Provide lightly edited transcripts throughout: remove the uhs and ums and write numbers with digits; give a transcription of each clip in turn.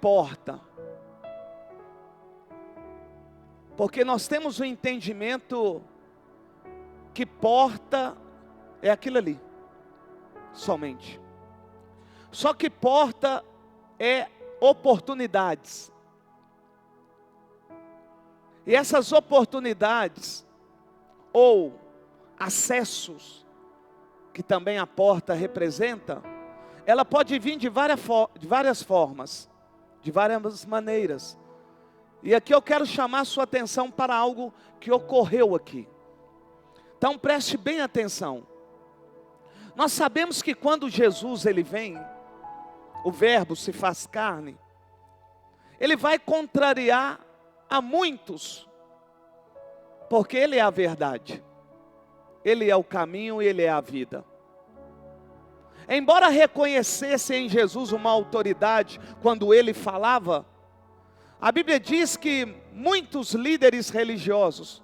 porta? Porque nós temos o entendimento que porta é aquilo ali, somente. Só que porta é oportunidades. E essas oportunidades, ou acessos, que também a porta representa, ela pode vir de várias formas, de várias maneiras. E aqui eu quero chamar a sua atenção para algo que ocorreu aqui. Então preste bem atenção. Nós sabemos que quando Jesus ele vem, o verbo se faz carne, ele vai contrariar a muitos, porque ele é a verdade, ele é o caminho, ele é a vida. Embora reconhecesse em Jesus uma autoridade quando ele falava, a Bíblia diz que muitos líderes religiosos,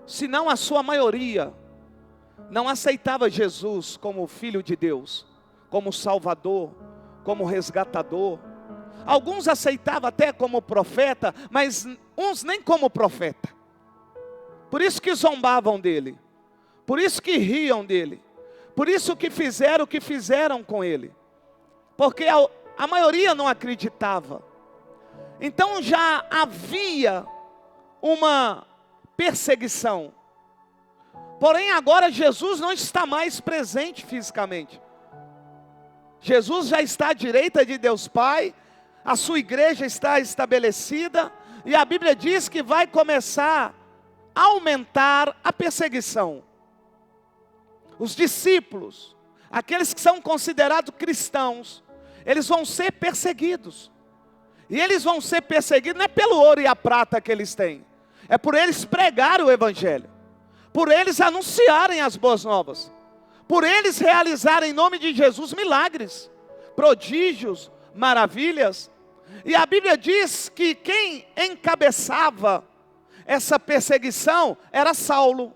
se não a sua maioria, não aceitava Jesus como Filho de Deus, como Salvador, como resgatador. Alguns aceitavam até como profeta, mas uns nem como profeta. Por isso que zombavam dele, por isso que riam dele, por isso que fizeram o que fizeram com ele, porque a maioria não acreditava. Então já havia uma perseguição. Porém agora Jesus não está mais presente fisicamente. Jesus já está à direita de Deus Pai, a sua igreja está estabelecida, e a Bíblia diz que vai começar a aumentar a perseguição. Os discípulos, aqueles que são considerados cristãos, eles vão ser perseguidos. E eles vão ser perseguidos não é pelo ouro e a prata que eles têm, é por eles pregarem o Evangelho, por eles anunciarem as boas novas, por eles realizarem em nome de Jesus milagres, prodígios, maravilhas. E a Bíblia diz que quem encabeçava essa perseguição era Saulo.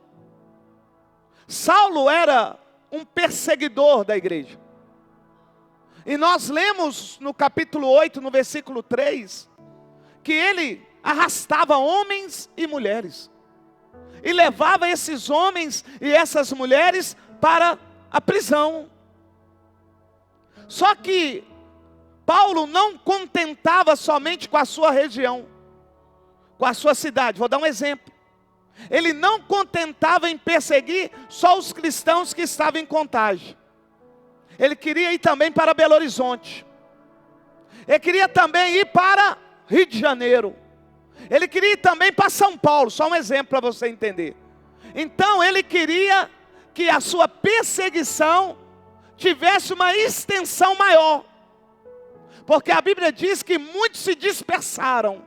Saulo era um perseguidor da igreja. E nós lemos no capítulo 8, no versículo 3, que ele arrastava homens e mulheres, e levava esses homens e essas mulheres para a prisão. Só que Paulo não contentava somente com a sua região, com a sua cidade. Vou dar um exemplo. Ele não contentava em perseguir só os cristãos que estavam em Contagem. Ele queria ir também para Belo Horizonte. Ele queria também ir para Rio de Janeiro. Ele queria ir também para São Paulo. Só um exemplo para você entender. Então ele queria que a sua perseguição tivesse uma extensão maior. Porque a Bíblia diz que muitos se dispersaram.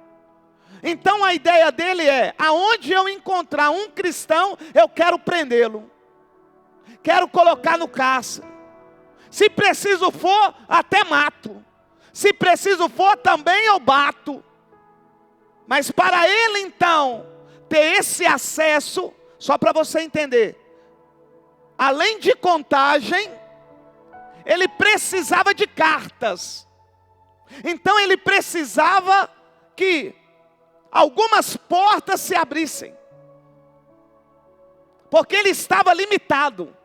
Então a ideia dele é, aonde eu encontrar um cristão, eu quero prendê-lo. Quero colocar no cárcere. Se preciso for, até mato. Se preciso for, também eu bato. Mas para ele então, ter esse acesso, só para você entender, além de Contagem, ele precisava de cartas. Então ele precisava que algumas portas se abrissem, porque ele estava limitado.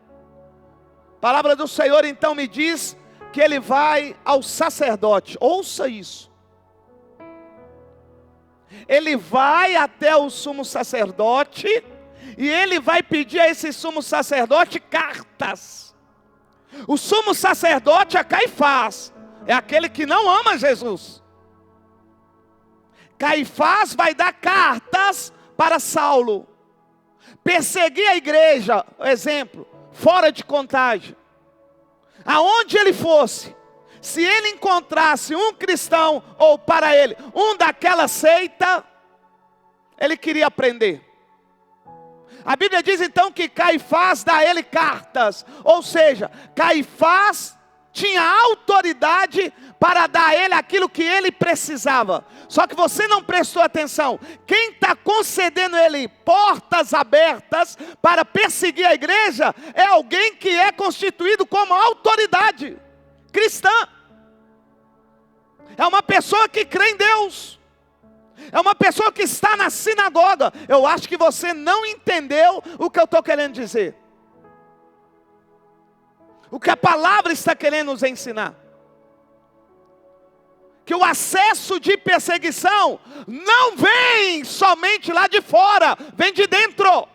A palavra do Senhor então me diz que ele vai ao sacerdote. Ouça isso. Ele vai até o sumo sacerdote e ele vai pedir a esse sumo sacerdote cartas. O sumo sacerdote é Caifás, é aquele que não ama Jesus. Caifás vai dar cartas para Saulo, perseguir a igreja, exemplo, fora de Contagem. Aonde ele fosse, se ele encontrasse um cristão, ou para ele, um daquela seita, ele queria prender. A Bíblia diz então que Caifás dá a ele cartas, ou seja, Caifás tinha autoridade para dar a ele aquilo que ele precisava. Só que você não prestou atenção. Quem está concedendo ele portas abertas para perseguir a igreja é alguém que é constituído como autoridade cristã. É uma pessoa que crê em Deus. É uma pessoa que está na sinagoga. Eu acho que você não entendeu o que eu estou querendo dizer. O que a palavra está querendo nos ensinar. Que o acesso de perseguição não vem somente lá de fora, vem de dentro.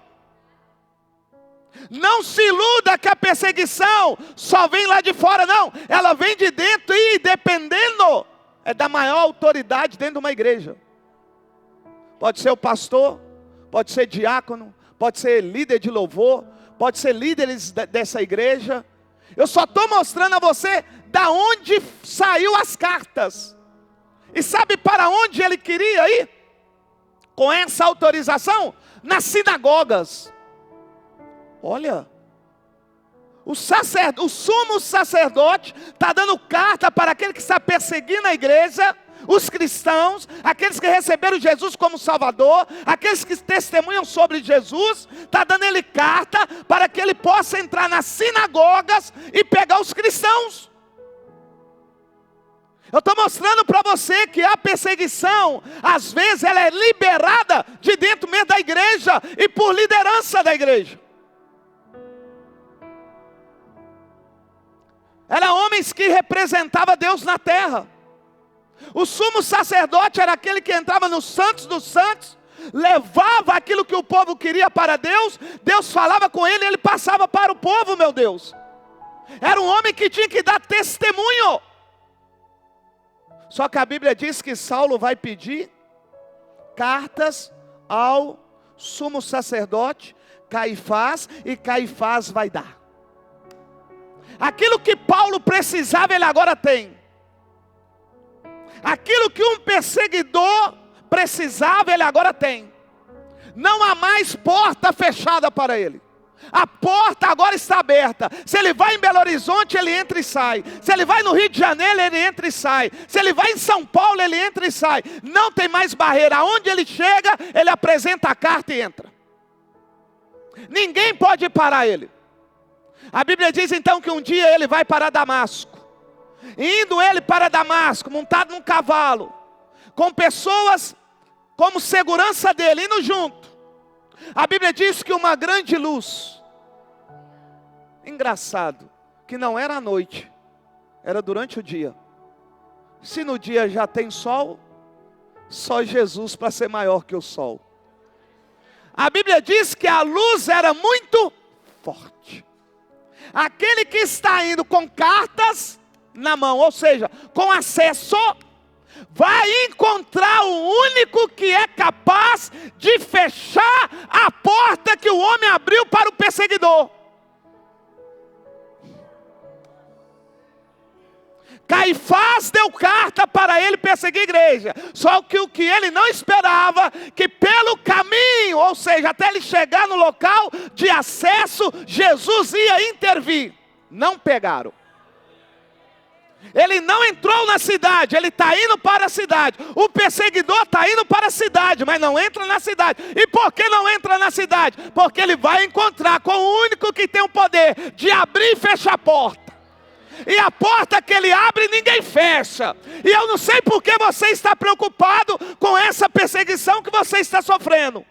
Não se iluda que a perseguição só vem lá de fora, não. Ela vem de dentro e dependendo, é da maior autoridade dentro de uma igreja. Pode ser o pastor, pode ser diácono, pode ser líder de louvor, pode ser líderes dessa igreja. Eu só estou mostrando a você da onde saiu as cartas. E sabe para onde ele queria ir? Com essa autorização? Nas sinagogas. Olha, o sumo sacerdote está dando carta para aquele que está perseguindo a igreja, os cristãos, aqueles que receberam Jesus como Salvador, aqueles que testemunham sobre Jesus, está dando ele carta para que ele possa entrar nas sinagogas e pegar os cristãos. Eu estou mostrando para você que a perseguição, às vezes ela é liberada de dentro mesmo da igreja e por liderança da igreja. Eram homens que representavam Deus na terra. O sumo sacerdote era aquele que entrava nos santos dos santos, levava aquilo que o povo queria para Deus, Deus falava com ele e ele passava para o povo, meu Deus. Era um homem que tinha que dar testemunho. Só que a Bíblia diz que Saulo vai pedir cartas ao sumo sacerdote Caifás, e Caifás vai dar. Aquilo que Paulo precisava, ele agora tem. Aquilo que um perseguidor precisava, ele agora tem. Não há mais porta fechada para ele. A porta agora está aberta. Se ele vai em Belo Horizonte, ele entra e sai. Se ele vai no Rio de Janeiro, ele entra e sai. Se ele vai em São Paulo, ele entra e sai. Não tem mais barreira. Aonde ele chega, ele apresenta a carta e entra. Ninguém pode parar ele. A Bíblia diz então que um dia ele vai para Damasco. Indo ele para Damasco, montado num cavalo, com pessoas como segurança dele, indo junto. A Bíblia diz que uma grande luz. Engraçado, que não era à noite, era durante o dia. Se no dia já tem sol, só Jesus para ser maior que o sol. A Bíblia diz que a luz era muito forte. Aquele que está indo com cartas na mão, ou seja, com acesso, vai encontrar o único que é capaz de fechar a porta que o homem abriu para o perseguidor. Caifás deu carta para ele perseguir a igreja. Só que o que ele não esperava, que pelo caminho, ou seja, até ele chegar no local de acesso, Jesus ia intervir. Não pegaram. Ele não entrou na cidade, ele está indo para a cidade. O perseguidor está indo para a cidade, mas não entra na cidade. E por que não entra na cidade? Porque ele vai encontrar com o único que tem o poder de abrir e fechar a porta. E a porta que ele abre, ninguém fecha. E eu não sei por que você está preocupado com essa perseguição que você está sofrendo.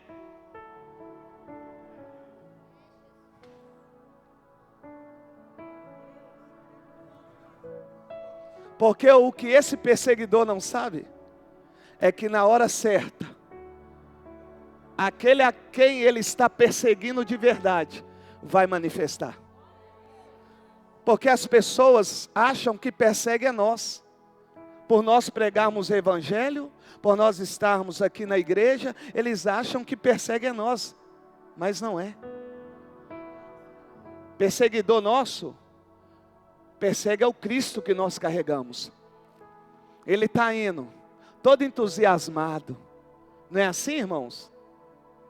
Porque o que esse perseguidor não sabe, é que na hora certa, aquele a quem ele está perseguindo de verdade, vai manifestar. Porque as pessoas acham que perseguem a nós. Por nós pregarmos o evangelho, por nós estarmos aqui na igreja, eles acham que perseguem a nós. Mas não é. Perseguidor nosso, persegue ao Cristo que nós carregamos. Ele está indo, todo entusiasmado. Não é assim, irmãos?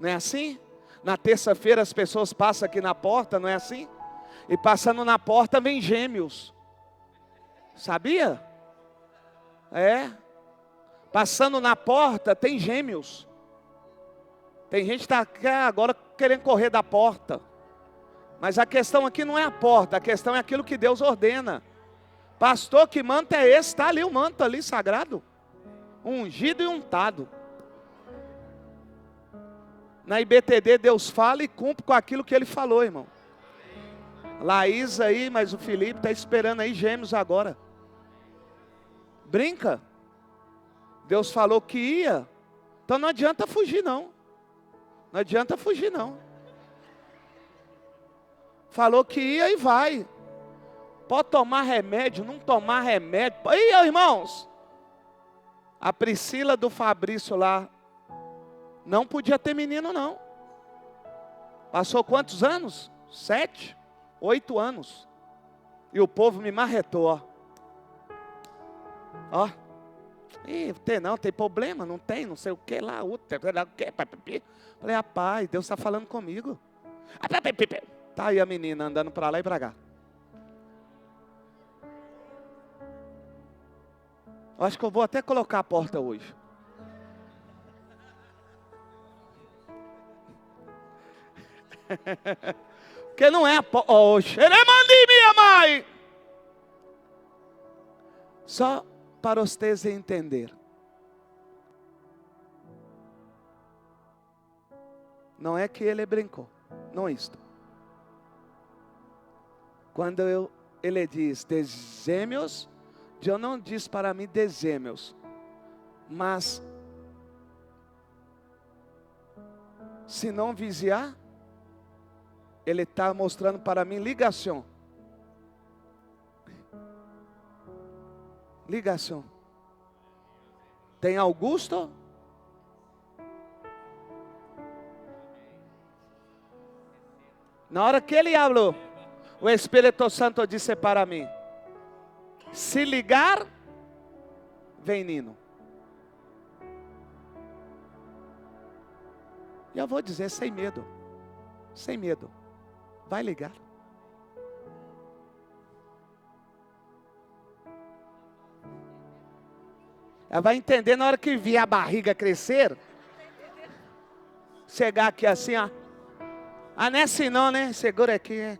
Não é assim? Na terça-feira as pessoas passam aqui na porta, não é assim? E passando na porta vem gêmeos. Sabia? É. Passando na porta tem gêmeos. Tem gente que está agora querendo correr da porta. Mas a questão aqui não é a porta, a questão é aquilo que Deus ordena. Pastor, que manto é esse? Está ali o manto ali sagrado. Ungido e untado. Na IBTD Deus fala e cumpre com aquilo que Ele falou, irmão. Laís aí, mas o Felipe está esperando aí gêmeos agora. Brinca. Deus falou que ia. Então não adianta fugir não. Não adianta fugir não. Falou que ia e vai. Pode tomar remédio, não tomar remédio. Ih, irmãos. A Priscila do Fabrício lá. Não podia ter menino não. Passou quantos anos? 7, 8 anos. E o povo me marretou, ó. Ó. Ih, tem problema, não tem, não sei o que lá. Falei, rapaz, Deus está falando comigo. Tá aí a menina andando para lá e para cá. Eu acho que eu vou até colocar a porta hoje. Porque não é a porta. Oh, xeremandi, minha mãe. Só para vocês entender. Não é que ele brincou. Não é isto. Quando ele diz desêmios, Deus não diz para mim desêmios. Mas se não vigiar, Ele está mostrando para mim ligação. Ligação. Tem Augusto? Na hora que ele falou, o Espírito Santo disse para mim: se ligar, vem Nino. E eu vou dizer sem medo. Sem medo. Vai ligar. Ela vai entender na hora que vier a barriga crescer. Chegar aqui assim, ó. Ah, não é assim não, né? Segura aqui,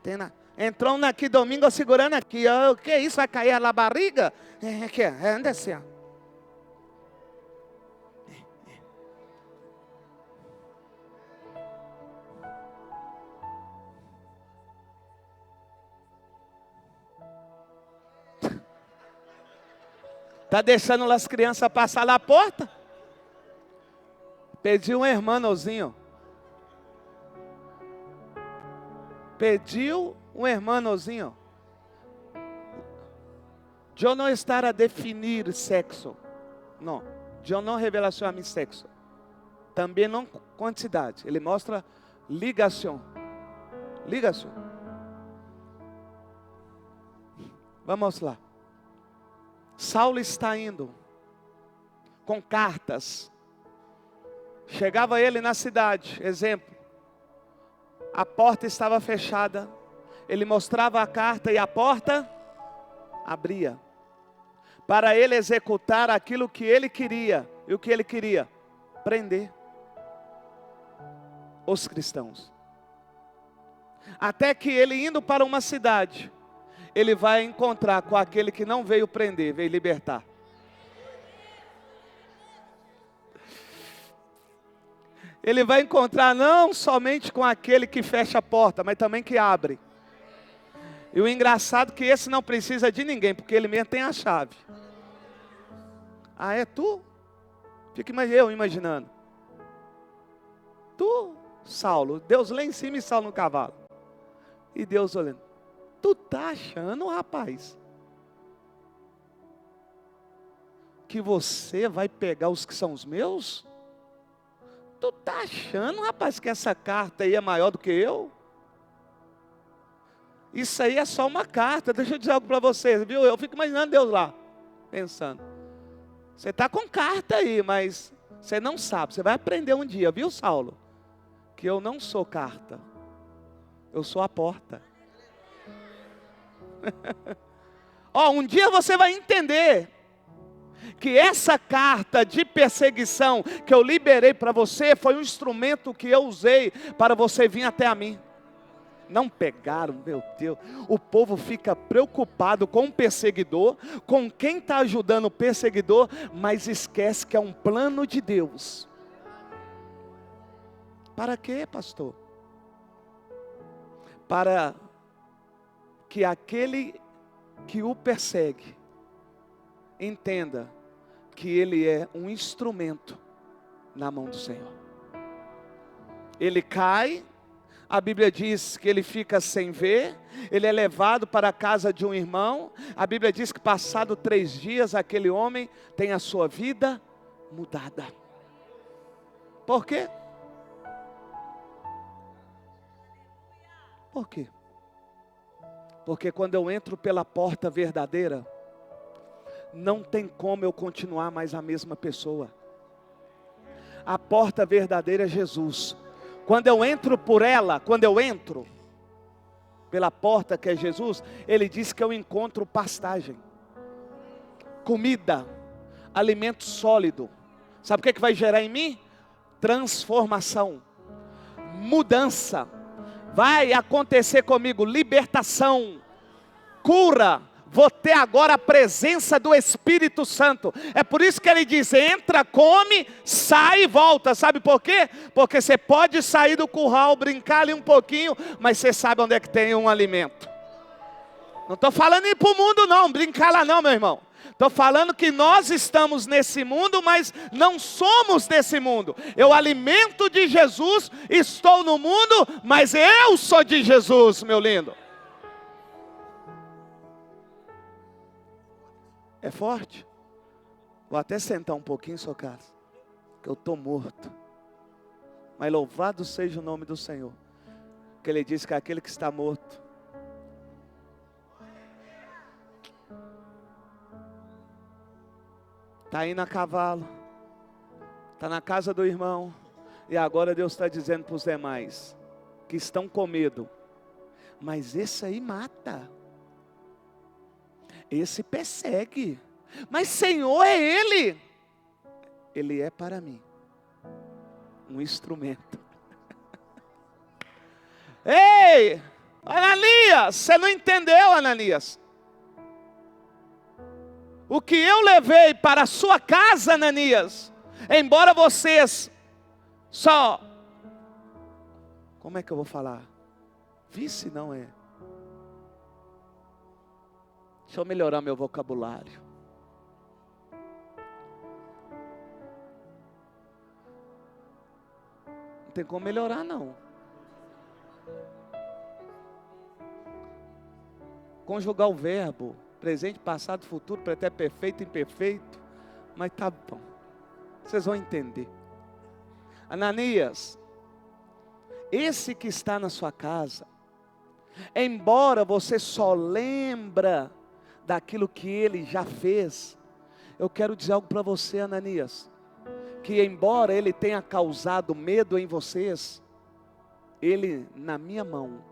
né? Entrou um aqui domingo segurando aqui, ó. O que é isso? Vai cair na barriga? É aqui, ó. Anda assim, ó. Está deixando as crianças passar na porta? Pediu um hermanozinho. Pediu um hermanozinho. Eu não estar a definir sexo. Não. Eu não revelação a mim sexo. Também não quantidade. Ele mostra ligação. Ligação. Vamos lá. Saulo está indo com cartas. Chegava ele na cidade, exemplo. A porta estava fechada. Ele mostrava a carta e a porta abria. Para ele executar aquilo que ele queria. E o que ele queria? Prender os cristãos. Até que ele indo para uma cidade, ele vai encontrar com aquele que não veio prender, veio libertar. Ele vai encontrar não somente com aquele que fecha a porta, mas também que abre. E o engraçado é que esse não precisa de ninguém, porque ele mesmo tem a chave. Ah, é tu? Fica eu imaginando. Tu, Saulo, Deus lá em cima e Saulo no cavalo. E Deus olhando. Tu tá achando, rapaz, que você vai pegar os que são os meus? Tu tá achando, rapaz, que essa carta aí é maior do que eu? Isso aí é só uma carta. Deixa eu dizer algo para vocês, viu? Eu fico imaginando Deus lá, pensando. Você está com carta aí, mas você não sabe. Você vai aprender um dia, viu, Saulo? Que eu não sou carta. Eu sou a porta. Ó, um dia você vai entender que essa carta de perseguição que eu liberei para você foi um instrumento que eu usei para você vir até a mim. Não pegaram, meu Deus. O povo fica preocupado com o perseguidor, com quem está ajudando o perseguidor, mas esquece que é um plano de Deus. Para quê, pastor? Para que aquele que o persegue entenda que ele é um instrumento na mão do Senhor. Ele cai, a Bíblia diz que ele fica sem ver, ele é levado para a casa de um irmão, a Bíblia diz que passado 3 dias aquele homem tem a sua vida mudada. Por quê? Por quê? Porque quando eu entro pela porta verdadeira, não tem como eu continuar mais a mesma pessoa. A porta verdadeira é Jesus. Quando eu entro por ela, quando eu entro pela porta que é Jesus, Ele diz que eu encontro pastagem, comida, alimento sólido. Sabe o que vai gerar em mim? Transformação, mudança. Vai acontecer comigo libertação, cura. Vou ter agora a presença do Espírito Santo. É por isso que ele diz: entra, come, sai e volta. Sabe por quê? Porque você pode sair do curral, brincar ali um pouquinho, mas você sabe onde é que tem um alimento. Não estou falando ir para o mundo não, brincar lá não, meu irmão. Estou falando que nós estamos nesse mundo, mas não somos desse mundo. Eu alimento de Jesus, estou no mundo, mas eu sou de Jesus, meu lindo. É forte. Vou até sentar um pouquinho, sua casa, que eu estou morto. Mas louvado seja o nome do Senhor, que Ele diz que aquele que está morto está indo a cavalo, está na casa do irmão, e agora Deus está dizendo para os demais, que estão com medo, mas esse aí mata, esse persegue, mas Senhor é Ele, Ele é para mim um instrumento. Ei, Ananias, você não entendeu, Ananias? O que eu levei para a sua casa, Ananias, embora vocês só, como é que eu vou falar? Vice não é. Deixa eu melhorar meu vocabulário. Não tem como melhorar não. Conjugar o verbo. Presente, passado, futuro, pretérito perfeito, imperfeito. Mas tá bom. Vocês vão entender. Ananias, esse que está na sua casa, embora você só lembra daquilo que ele já fez, eu quero dizer algo para você, Ananias, que embora ele tenha causado medo em vocês, ele na minha mão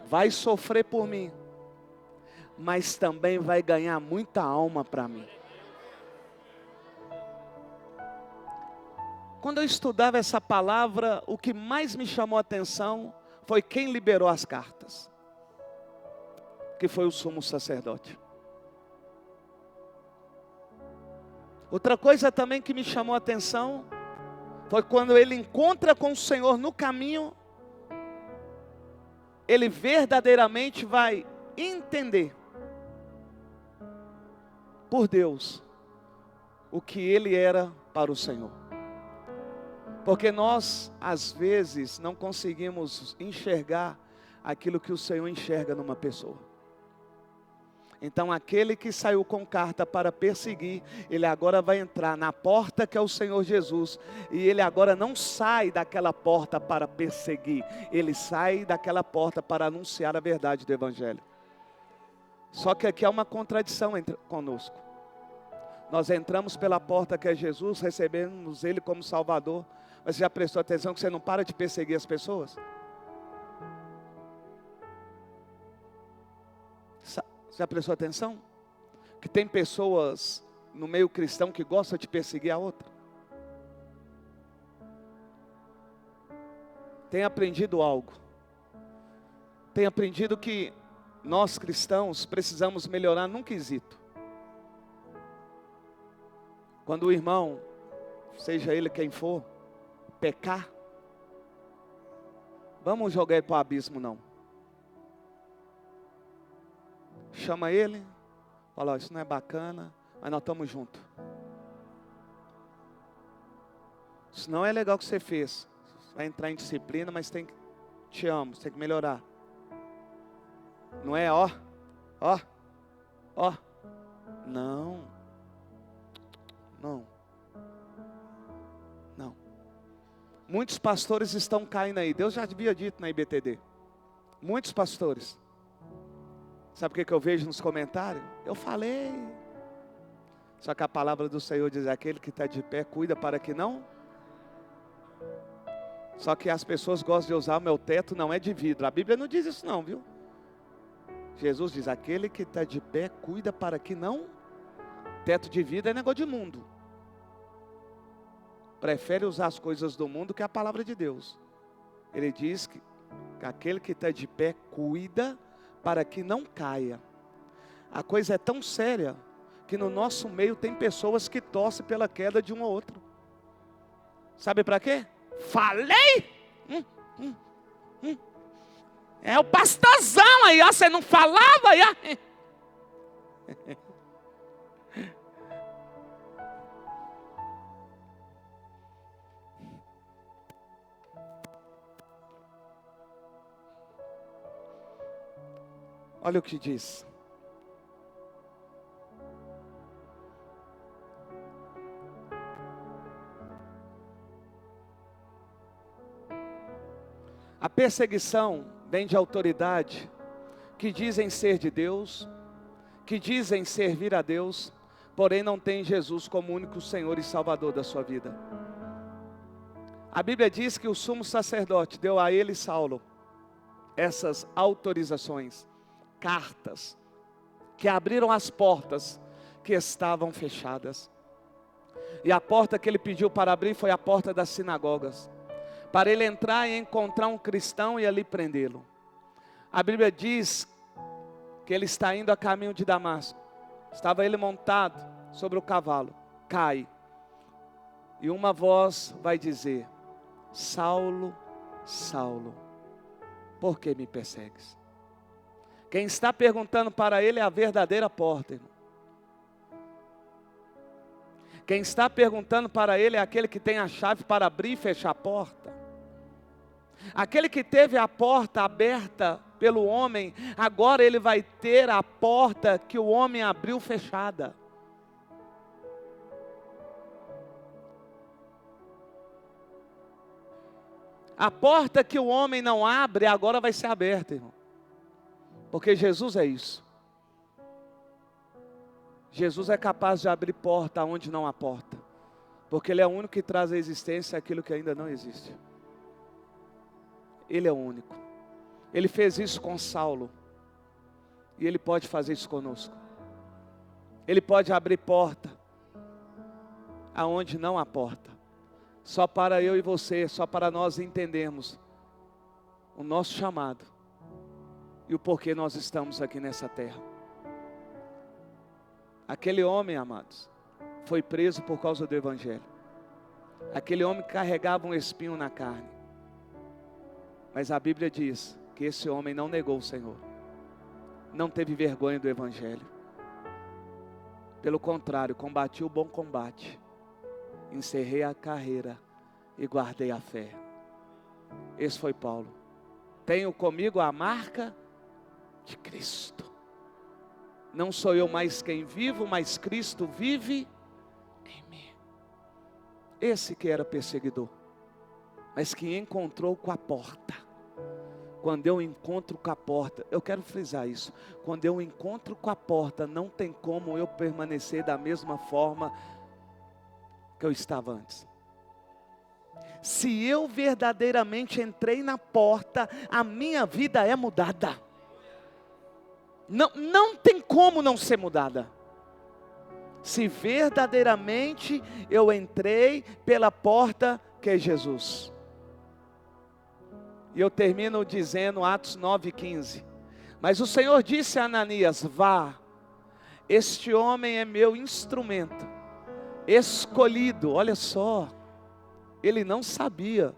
vai sofrer por mim, mas também vai ganhar muita alma para mim. Quando eu estudava essa palavra, o que mais me chamou a atenção foi quem liberou as cartas, que foi o sumo sacerdote. Outra coisa também que me chamou a atenção foi quando ele encontra com o Senhor no caminho, ele verdadeiramente vai entender por Deus o que ele era para o Senhor. Porque nós, às vezes, não conseguimos enxergar aquilo que o Senhor enxerga numa pessoa. Então, aquele que saiu com carta para perseguir, ele agora vai entrar na porta que é o Senhor Jesus. E ele agora não sai daquela porta para perseguir. Ele sai daquela porta para anunciar a verdade do Evangelho. Só que aqui há uma contradição conosco. Nós entramos pela porta que é Jesus, recebemos Ele como Salvador. Mas você já prestou atenção que você não para de perseguir as pessoas? Você já prestou atenção? Que tem pessoas no meio cristão que gostam de perseguir a outra. tenho aprendido algo. Tenho aprendido que nós cristãos precisamos melhorar num quesito. Quando o irmão, seja ele quem for, pecar, vamos jogar ele para o abismo, não. Chama ele, fala, ó, isso não é bacana, mas nós estamos juntos. Isso não é legal que você fez. Vai entrar em disciplina, mas te amo, você tem que melhorar. Não é ó. Não. Muitos pastores estão caindo aí. Deus já havia dito na IBTD. Muitos pastores. Sabe o que eu vejo nos comentários? Eu falei. Só que a palavra do Senhor diz, aquele que está de pé, cuida para que não. Só que as pessoas gostam de usar, o meu teto não é de vidro. A Bíblia não diz isso não, viu? Jesus diz, aquele que está de pé, cuida para que não. Teto de vidro é negócio de mundo. Prefere usar as coisas do mundo que a palavra de Deus. Ele diz que aquele que está de pé, cuida para que não caia. A coisa é tão séria, que no nosso meio tem pessoas que torcem pela queda de um ou outro. Sabe para quê? Falei! É o pastorzão aí, ó, você não falava aí, ó. Olha o que diz. A perseguição vem de autoridade que dizem ser de Deus, que dizem servir a Deus, porém não tem Jesus como único Senhor e Salvador da sua vida. A Bíblia diz que o sumo sacerdote deu a ele, Saulo, essas autorizações, cartas, que abriram as portas que estavam fechadas. E a porta que ele pediu para abrir foi a porta das sinagogas, para ele entrar e encontrar um cristão e ali prendê-lo. A Bíblia diz que ele está indo a caminho de Damasco. Estava ele montado sobre o cavalo, cai. E uma voz vai dizer, Saulo, Saulo, por que me persegues? Quem está perguntando para ele é a verdadeira porta, irmão. Quem está perguntando para ele é aquele que tem a chave para abrir e fechar a porta. Aquele que teve a porta aberta pelo homem, agora ele vai ter a porta que o homem abriu fechada. A porta que o homem não abre, agora vai ser aberta, irmão. Porque Jesus é isso. Jesus é capaz de abrir porta onde não há porta. Porque Ele é o único que traz à existência aquilo que ainda não existe. Ele é o único. Ele fez isso com Saulo. E Ele pode fazer isso conosco. Ele pode abrir porta aonde não há porta. Só para eu e você, só para nós entendermos o nosso chamado. E o porquê nós estamos aqui nessa terra. Aquele homem, amados, foi preso por causa do Evangelho. Aquele homem carregava um espinho na carne. Mas a Bíblia diz que esse homem não negou o Senhor. Não teve vergonha do Evangelho. Pelo contrário, combati o bom combate. Encerrei a carreira e guardei a fé. Esse foi Paulo. Tenho comigo a marca de Cristo. Não sou eu mais quem vivo, mas Cristo vive em mim. Esse que era perseguidor, mas que encontrou com a porta. Quando eu encontro com a porta, eu quero frisar isso. Quando eu encontro com a porta, não tem como eu permanecer da mesma forma que eu estava antes. Se eu verdadeiramente entrei na porta, a minha vida é mudada. Não tem como não ser mudada. Se verdadeiramente eu entrei pela porta que é Jesus. E eu termino dizendo Atos 9:15. Mas o Senhor disse a Ananias: vá, este homem é meu instrumento, escolhido. Olha só, ele não sabia.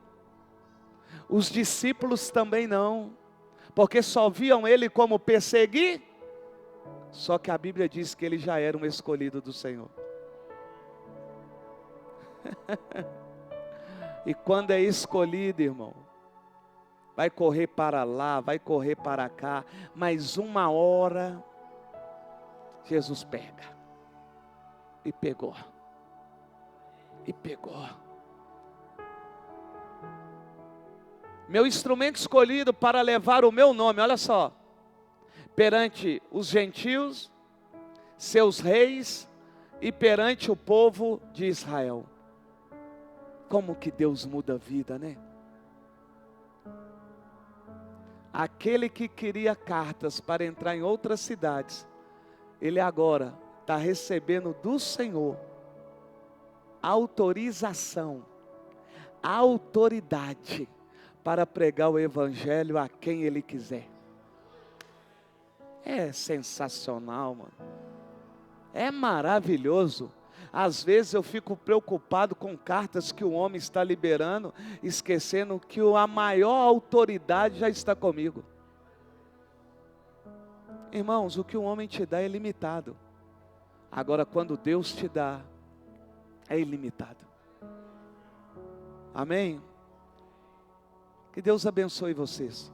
Os discípulos também não, porque só viam ele como perseguir. Só que a Bíblia diz que ele já era um escolhido do Senhor. E quando é escolhido, irmão, vai correr para lá, vai correr para cá, mas uma hora Jesus pega. E pegou. E pegou. Meu instrumento escolhido para levar o meu nome, olha só, perante os gentios, seus reis e perante o povo de Israel. Como que Deus muda a vida, né? Aquele que queria cartas para entrar em outras cidades, ele agora está recebendo do Senhor autorização, autoridade para pregar o evangelho a quem ele quiser. É sensacional, mano. É maravilhoso. Às vezes eu fico preocupado com cartas que o homem está liberando, esquecendo que a maior autoridade já está comigo. Irmãos, o que o homem te dá é limitado. Agora, quando Deus te dá, é ilimitado. Amém? Que Deus abençoe vocês.